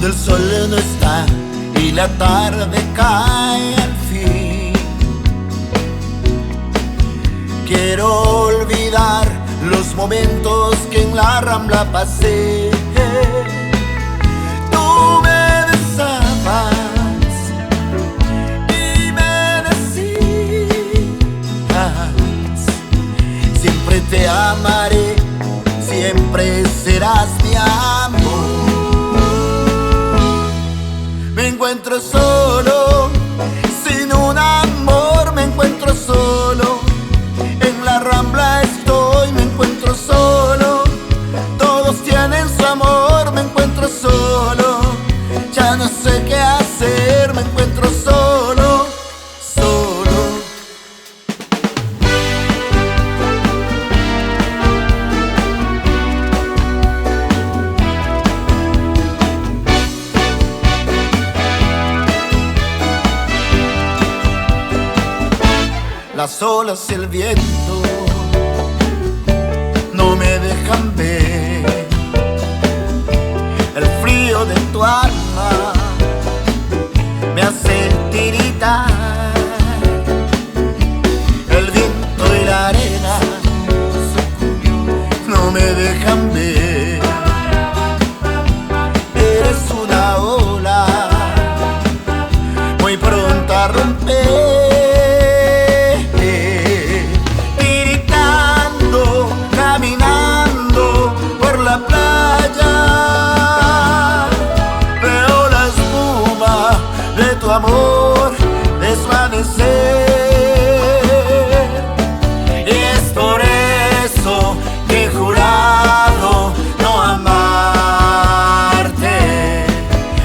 cuando el sol no está y la tarde cae al fin. Quiero olvidar los momentos que en la Rambla pasé. Tú me besabas y me decías: siempre te amaré, siempre serás mi amor. Me encuentro solo, sin un amor, me encuentro solo. En la Rambla estoy, me encuentro solo. Todos tienen su amor, me encuentro solo. Ya no sé qué hacer, me encuentro solo, solo. Las olas y el viento no me dejan ver el frío de tu alma, me hace tiritar. El viento y la arena no me dejan ver. Eres una ola muy pronta a romper. Amor desvanecer, y es por eso que he jurado no amarte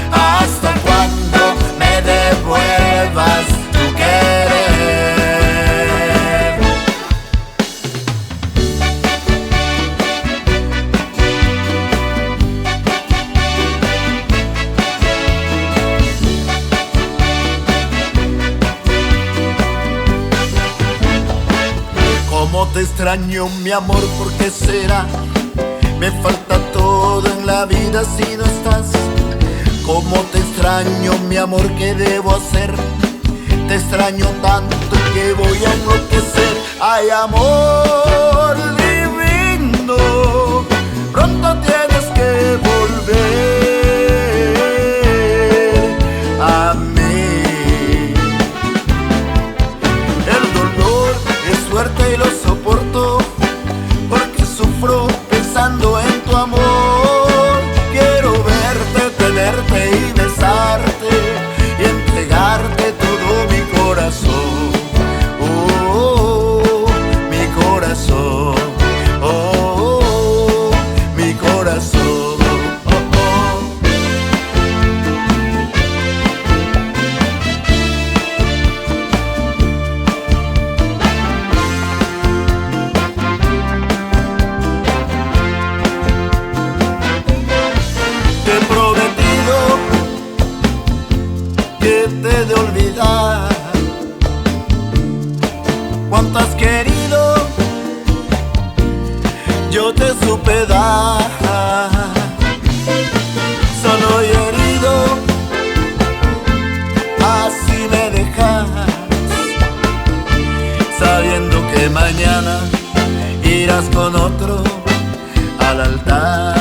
hasta cuando me devuelvas tu querer. Cómo te extraño, mi amor, ¿por qué será? Me falta todo en la vida si no estás. Cómo te extraño, mi amor, ¿qué debo hacer? Te extraño tanto que voy a enloquecer. Ay, amor divino, pronto tienes que volver a mí. El dolor es fuerte y lo soporto, porque sufro pensando en tu amor. Quiero verte, tenerte y besarte y entregarte todo mi corazón. Oh, oh, oh, mi corazón. Oh, oh, oh, mi corazón. Oh, oh. Te he prometido que te he de olvidar cuanto has querido, yo te supe dar. Solo y herido, así me dejas, sabiendo que mañana irás con otro al altar.